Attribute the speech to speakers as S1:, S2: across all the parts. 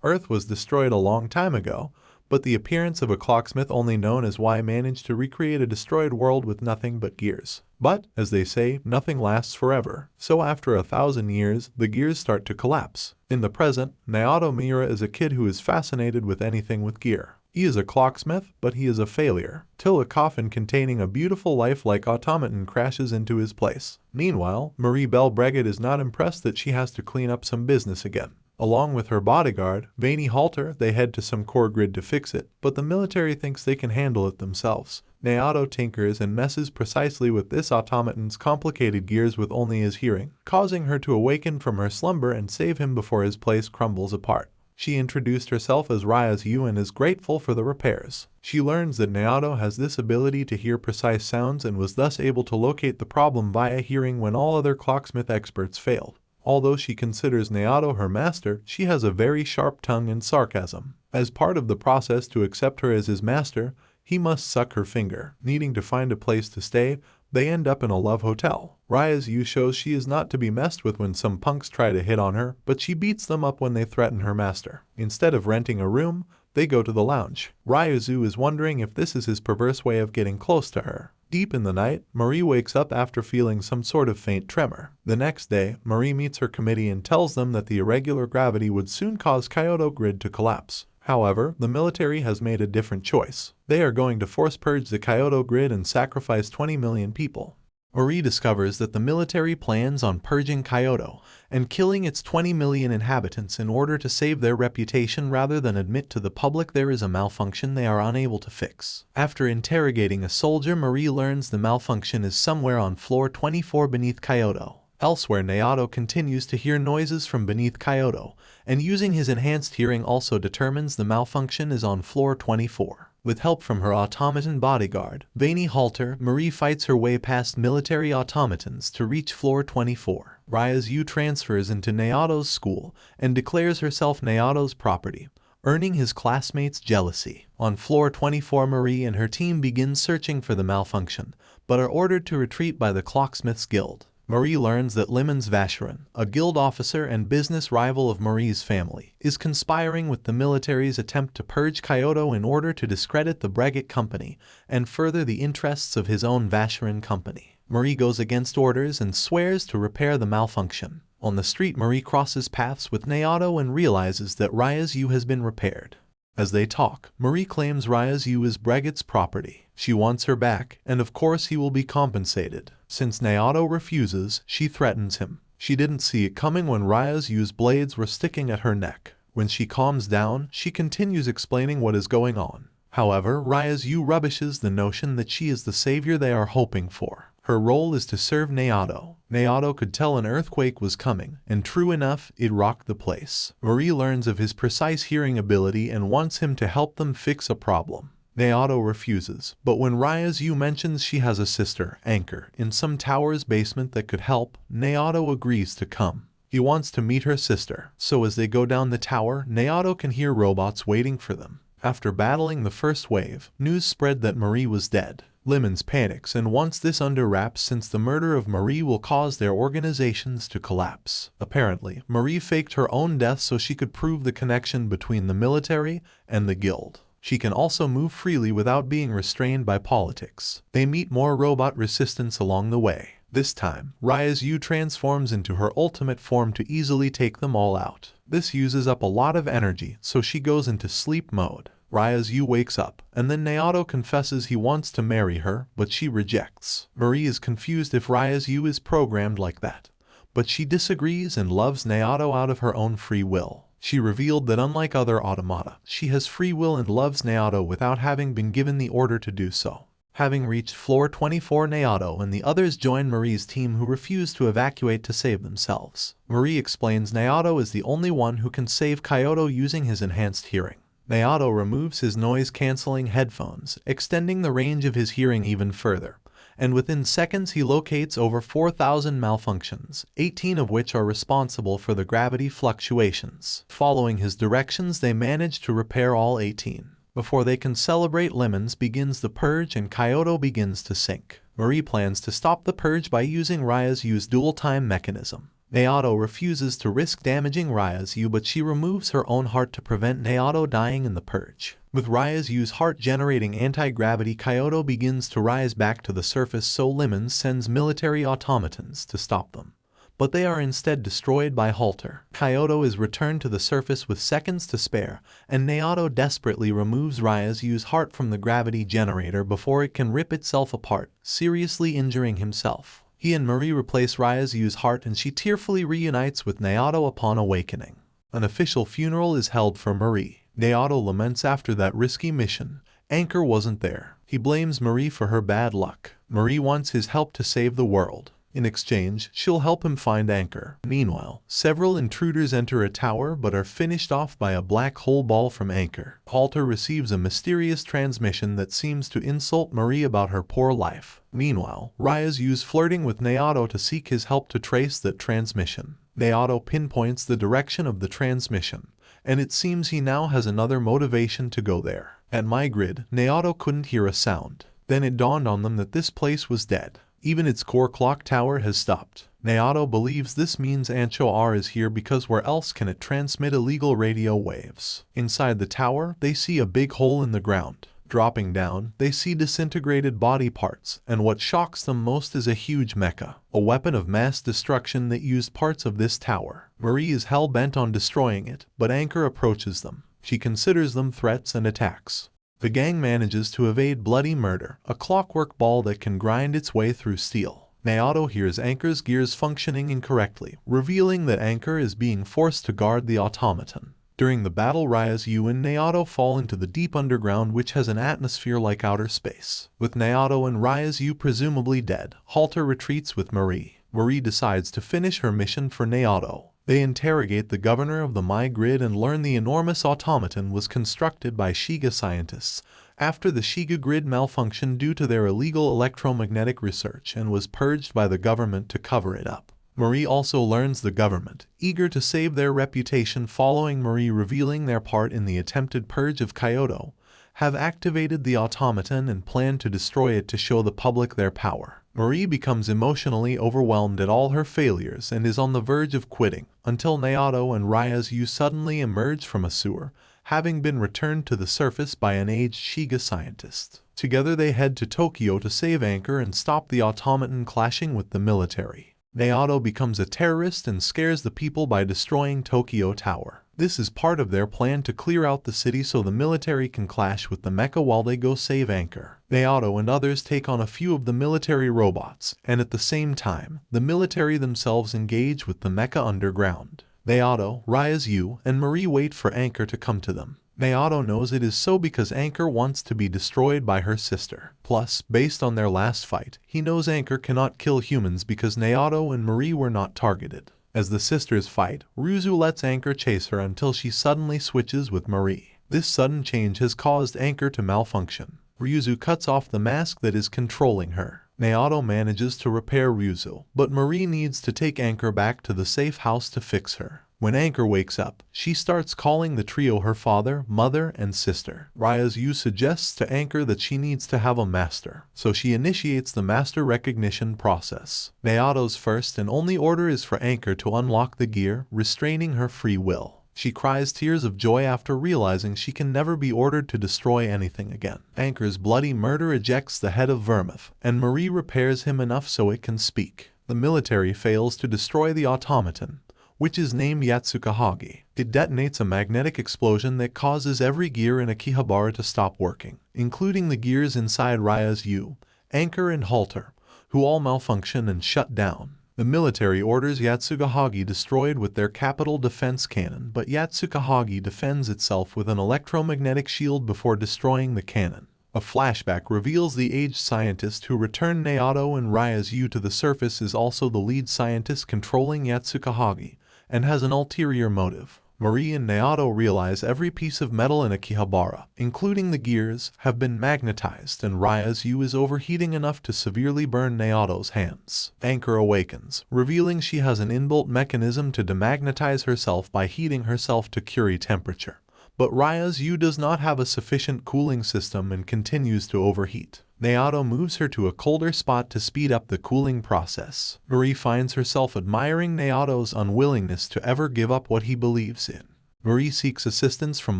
S1: Earth was destroyed a long time ago, but the appearance of a clocksmith only known as Y managed to recreate a destroyed world with nothing but gears. But, as they say, nothing lasts forever, so after 1,000 years, the gears start to collapse. In the present, Naoto Miura is a kid who is fascinated with anything with gear. He is a clocksmith, but he is a failure, till a coffin containing a beautiful lifelike automaton crashes into his place. Meanwhile, Marie Belle Breguet is not impressed that she has to clean up some business again. Along with her bodyguard, Vaney Halter, they head to some core grid to fix it, but the military thinks they can handle it themselves. Naoto tinkers and messes precisely with this automaton's complicated gears with only his hearing, causing her to awaken from her slumber and save him before his place crumbles apart. She introduced herself as Ryazu and is grateful for the repairs. She learns that Naoto has this ability to hear precise sounds and was thus able to locate the problem via hearing when all other clocksmith experts failed. Although she considers Naoto her master, she has a very sharp tongue and sarcasm. As part of the process to accept her as his master, he must suck her finger. Needing to find a place to stay, they end up in a love hotel. Ryazu shows she is not to be messed with when some punks try to hit on her, but she beats them up when they threaten her master. Instead of renting a room, they go to the lounge. Ryazu is wondering if this is his perverse way of getting close to her. Deep in the night, Marie wakes up after feeling some sort of faint tremor. The next day, Marie meets her committee and tells them that the irregular gravity would soon cause Kyoto grid to collapse. However, the military has made a different choice. They are going to force purge the Kyoto grid and sacrifice 20 million people. Marie discovers that the military plans on purging Kyoto and killing its 20 million inhabitants in order to save their reputation rather than admit to the public there is a malfunction they are unable to fix. After interrogating a soldier, Marie learns the malfunction is somewhere on floor 24 beneath Kyoto. Elsewhere, Naoto continues to hear noises from beneath Kyoto, and using his enhanced hearing also determines the malfunction is on floor 24. With help from her automaton bodyguard, Vaney Halter, Marie fights her way past military automatons to reach floor 24. Ryazu transfers into Naoto's school and declares herself Naoto's property, earning his classmates' jealousy. On floor 24, Marie and her team begin searching for the malfunction, but are ordered to retreat by the Clocksmiths Guild. Marie learns that Lemons Vacheron, a guild officer and business rival of Marie's family, is conspiring with the military's attempt to purge Kyoto in order to discredit the Breguet company and further the interests of his own Vacheron company. Marie goes against orders and swears to repair the malfunction. On the street, Marie crosses paths with Naoto and realizes that Ryazu has been repaired. As they talk, Marie claims Ryazu is Breguet's property. She wants her back, and of course he will be compensated. Since Naoto refuses, she threatens him. She didn't see it coming when Ryazu's blades were sticking at her neck. When she calms down, she continues explaining what is going on. However, Ryazu rubbishes the notion that she is the savior they are hoping for. Her role is to serve Naoto. Naoto could tell an earthquake was coming, and true enough, it rocked the place. Marie learns of his precise hearing ability and wants him to help them fix a problem. Naoto refuses, but when Ryazu mentions she has a sister, Anchor, in some tower's basement that could help, Naoto agrees to come. He wants to meet her sister, so as they go down the tower, Naoto can hear robots waiting for them. After battling the first wave, news spread that Marie was dead. Lemons panics and wants this under wraps since the murder of Marie will cause their organizations to collapse. Apparently, Marie faked her own death so she could prove the connection between the military and the guild. She can also move freely without being restrained by politics. They meet more robot resistance along the way. This time, Ryazu transforms into her ultimate form to easily take them all out. This uses up a lot of energy, so she goes into sleep mode. Ryazu wakes up, and then Naoto confesses he wants to marry her, but she rejects. Marie is confused if Ryazu is programmed like that, but she disagrees and loves Naoto out of her own free will. She revealed that unlike other automata, she has free will and loves Naoto without having been given the order to do so. Having reached floor 24, Naoto and the others join Marie's team who refuse to evacuate to save themselves. Marie explains Naoto is the only one who can save Kyoto using his enhanced hearing. Naoto removes his noise-canceling headphones, extending the range of his hearing even further, and within seconds he locates over 4,000 malfunctions, 18 of which are responsible for the gravity fluctuations. Following his directions, they manage to repair all 18. Before they can celebrate, Lemons begins the purge and Kyoto begins to sink. Marie plans to stop the purge by using Ryazu's dual time mechanism. Naoto refuses to risk damaging Ryazu, but she removes her own heart to prevent Naoto dying in the purge. With Ryazu's heart generating anti-gravity, Kyoto begins to rise back to the surface, so Lemon sends military automatons to stop them. But they are instead destroyed by Halter. Kyoto is returned to the surface with seconds to spare, and Naoto desperately removes Ryazu's heart from the gravity generator before it can rip itself apart, seriously injuring himself. He and Marie replace Ryazu's heart, and she tearfully reunites with Naoto upon awakening. An official funeral is held for Marie. Naoto laments after that risky mission. Anchor wasn't there. He blames Marie for her bad luck. Marie wants his help to save the world. In exchange, she'll help him find Anchor. Meanwhile, several intruders enter a tower but are finished off by a black hole ball from Anchor. Halter receives a mysterious transmission that seems to insult Marie about her poor life. Meanwhile, Ryazu's flirting with Naoto to seek his help to trace that transmission. Naoto pinpoints the direction of the transmission, and it seems he now has another motivation to go there. At my grid, Naoto couldn't hear a sound. Then it dawned on them that this place was dead. Even its core clock tower has stopped. Naoto believes this means Ancho R is here, because where else can it transmit illegal radio waves? Inside the tower, they see a big hole in the ground. Dropping down, they see disintegrated body parts, and what shocks them most is a huge mecha, a weapon of mass destruction that used parts of this tower. Marie is hell-bent on destroying it, but Anchor approaches them. She considers them threats and attacks. The gang manages to evade bloody murder, a clockwork ball that can grind its way through steel. Naoto hears Anchor's gears functioning incorrectly, revealing that Anchor is being forced to guard the automaton. During the battle, Ryazu and Naoto fall into the deep underground, which has an atmosphere like outer space. With Naoto and Ryazu presumably dead, Halter retreats with Marie. Marie decides to finish her mission for Naoto. They interrogate the governor of the My Grid and learn the enormous automaton was constructed by Shiga scientists after the Shiga grid malfunctioned due to their illegal electromagnetic research and was purged by the government to cover it up. Marie also learns the government, eager to save their reputation following Marie revealing their part in the attempted Purge of Kyoto, have activated the automaton and plan to destroy it to show the public their power. Marie becomes emotionally overwhelmed at all her failures and is on the verge of quitting, until Naoto and Ryazu suddenly emerge from a sewer, having been returned to the surface by an aged Shiga scientist. Together they head to Tokyo to save Anchor and stop the automaton clashing with the military. Naoto becomes a terrorist and scares the people by destroying Tokyo Tower. This is part of their plan to clear out the city so the military can clash with the mecha while they go save Anchor. Naoto and others take on a few of the military robots, and at the same time, the military themselves engage with the mecha underground. Naoto, Ryazu, and Marie wait for Anchor to come to them. Naoto knows it is so because Anchor wants to be destroyed by her sister. Plus, based on their last fight, he knows Anchor cannot kill humans because Naoto and Marie were not targeted. As the sisters fight, Ryuzu lets Anchor chase her until she suddenly switches with Marie. This sudden change has caused Anchor to malfunction. Ryuzu cuts off the mask that is controlling her. Naoto manages to repair Ryuzu, but Marie needs to take Anchor back to the safe house to fix her. When Anchor wakes up, she starts calling the trio her father, mother, and sister. Ryazu suggests to Anchor that she needs to have a master, so she initiates the master recognition process. Naoto's first and only order is for Anchor to unlock the gear, restraining her free will. She cries tears of joy after realizing she can never be ordered to destroy anything again. Anchor's bloody murder ejects the head of Vermouth, and Marie repairs him enough so it can speak. The military fails to destroy the automaton, which is named Yatsukahagi. It detonates a magnetic explosion that causes every gear in Akihabara to stop working, including the gears inside Ryazu, Anchor, and Halter, who all malfunction and shut down. The military orders Yatsukahagi destroyed with their capital defense cannon, but Yatsukahagi defends itself with an electromagnetic shield before destroying the cannon. A flashback reveals the aged scientist who returned Naoto and Ryazu to the surface is also the lead scientist controlling Yatsukahagi, and has an ulterior motive. Marie and Naoto realize every piece of metal in Akihabara, including the gears, have been magnetized, and Ryazu is overheating enough to severely burn Naoto's hands. Anchor awakens, revealing she has an inbuilt mechanism to demagnetize herself by heating herself to Curie temperature. But Ryazu does not have a sufficient cooling system and continues to overheat. Naoto moves her to a colder spot to speed up the cooling process. Marie finds herself admiring Naoto's unwillingness to ever give up what he believes in. Marie seeks assistance from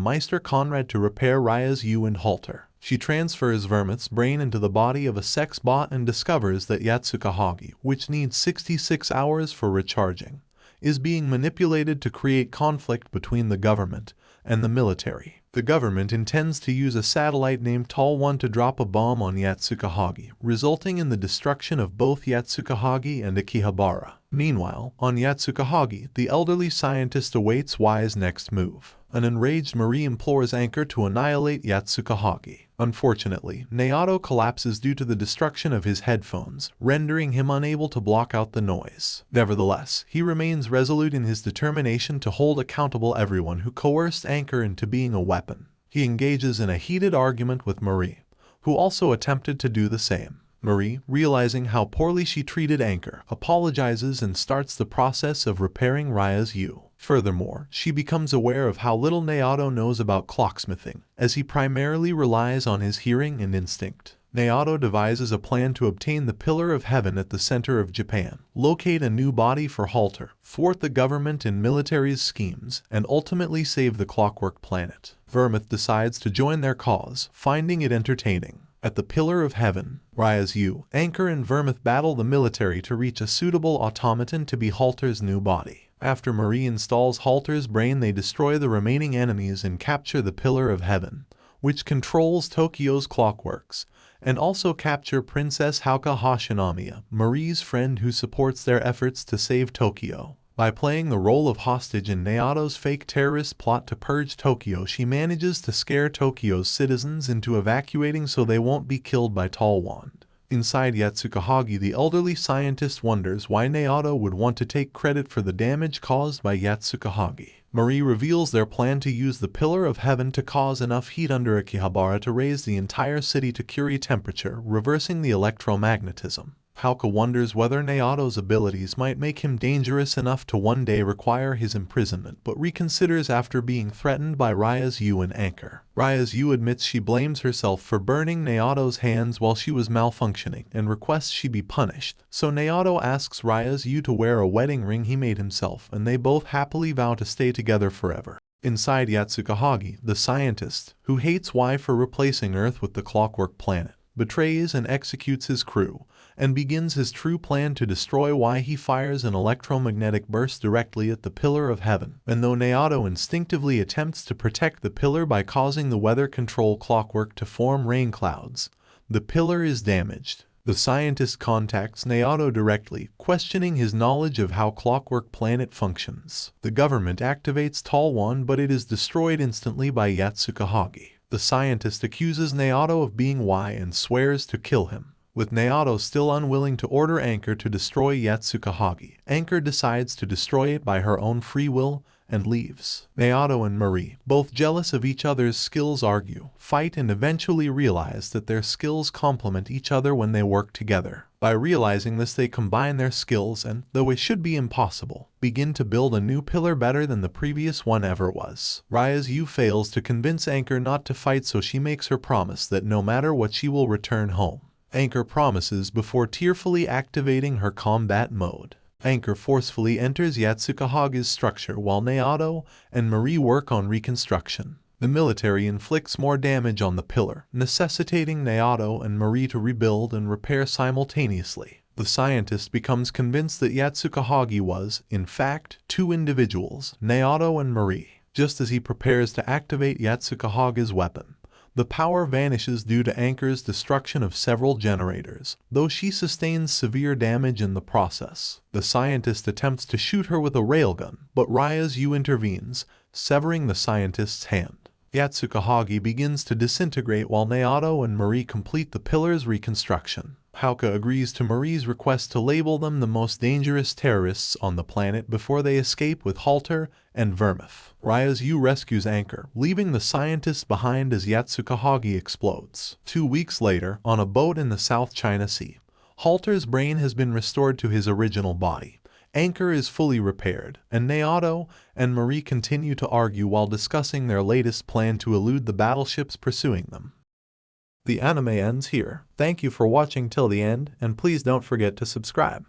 S1: Meister Conrad to repair Raya's U and halter. She transfers Vermouth's brain into the body of a sex bot and discovers that Yatsukahagi, which needs 66 hours for recharging, is being manipulated to create conflict between the government and the military. The government intends to use a satellite named Tall One to drop a bomb on Yatsukahagi, resulting in the destruction of both Yatsukahagi and Akihabara. Meanwhile, on Yatsukahagi, the elderly scientist awaits Y's next move. An enraged Marie implores Anchor to annihilate Yatsukahagi. Unfortunately, Naoto collapses due to the destruction of his headphones, rendering him unable to block out the noise. Nevertheless, he remains resolute in his determination to hold accountable everyone who coerced Anchor into being a weapon. He engages in a heated argument with Marie, who also attempted to do the same. Marie, realizing how poorly she treated Anchor, apologizes and starts the process of repairing Raya's U. Furthermore, she becomes aware of how little Naoto knows about clocksmithing, as he primarily relies on his hearing and instinct. Naoto devises a plan to obtain the Pillar of Heaven at the center of Japan, locate a new body for halter, thwart the government and military's schemes, and ultimately save the Clockwork planet. Vermouth decides to join their cause, finding it entertaining. At the Pillar of Heaven, Raya's U, Anchor and Vermouth battle the military to reach a suitable automaton to be Halter's new body. After Marie installs Halter's brain, they destroy the remaining enemies and capture the Pillar of Heaven, which controls Tokyo's clockworks, and also capture Princess Hauka Hashinamiya, Marie's friend who supports their efforts to save Tokyo. By playing the role of hostage in Naoto's fake terrorist plot to purge Tokyo, she manages to scare Tokyo's citizens into evacuating so they won't be killed by Tall Wand. Inside Yatsukahagi, the elderly scientist wonders why Naoto would want to take credit for the damage caused by Yatsukahagi. Marie reveals their plan to use the Pillar of Heaven to cause enough heat under Akihabara to raise the entire city to Curie temperature, reversing the electromagnetism. Hauka wonders whether Naoto's abilities might make him dangerous enough to one day require his imprisonment, but reconsiders after being threatened by Raya's U and Anchor. Raya's U admits she blames herself for burning Naoto's hands while she was malfunctioning and requests she be punished, so Naoto asks Raya's U to wear a wedding ring he made himself, and they both happily vow to stay together forever. Inside Yatsukahagi, the scientist, who hates Y for replacing Earth with the Clockwork planet, betrays and executes his crew, and begins his true plan to destroy Y. He fires an electromagnetic burst directly at the Pillar of Heaven, and though Naoto instinctively attempts to protect the pillar by causing the weather control clockwork to form rain clouds, the pillar is damaged. The scientist contacts Naoto directly, questioning his knowledge of how Clockwork Planet functions. The government activates Tall One, but it is destroyed instantly by Yatsukahagi. The scientist accuses Naoto of being Y and swears to kill him. With Naoto still unwilling to order Anchor to destroy Yatsukahagi, Anchor decides to destroy it by her own free will and leaves. Naoto and Marie, both jealous of each other's skills, argue, fight, and eventually realize that their skills complement each other when they work together. By realizing this, they combine their skills and, though it should be impossible, begin to build a new pillar better than the previous one ever was. Raya's U fails to convince Anchor not to fight, so she makes her promise that no matter what she will return home. Anchor promises before tearfully activating her combat mode. Anchor forcefully enters Yatsukahagi's structure while Naoto and Marie work on reconstruction. The military inflicts more damage on the pillar, necessitating Naoto and Marie to rebuild and repair simultaneously. The scientist becomes convinced that Yatsukahagi was, in fact, two individuals, Naoto and Marie. Just as he prepares to activate Yatsukahagi's weapon, the power vanishes due to Anchor's destruction of several generators, though she sustains severe damage in the process. The scientist attempts to shoot her with a railgun, but Raya's U intervenes, severing the scientist's hand. Yatsukahagi begins to disintegrate while Naoto and Marie complete the pillar's reconstruction. Hauka agrees to Marie's request to label them the most dangerous terrorists on the planet before they escape with Halter and Vermouth. Raya's U rescues Anchor, leaving the scientists behind as Yatsukahagi explodes. 2 weeks later, on a boat in the South China Sea, Halter's brain has been restored to his original body. Anchor is fully repaired, and Naoto and Marie continue to argue while discussing their latest plan to elude the battleships pursuing them. The anime ends here. Thank you for watching till the end, and please don't forget to subscribe.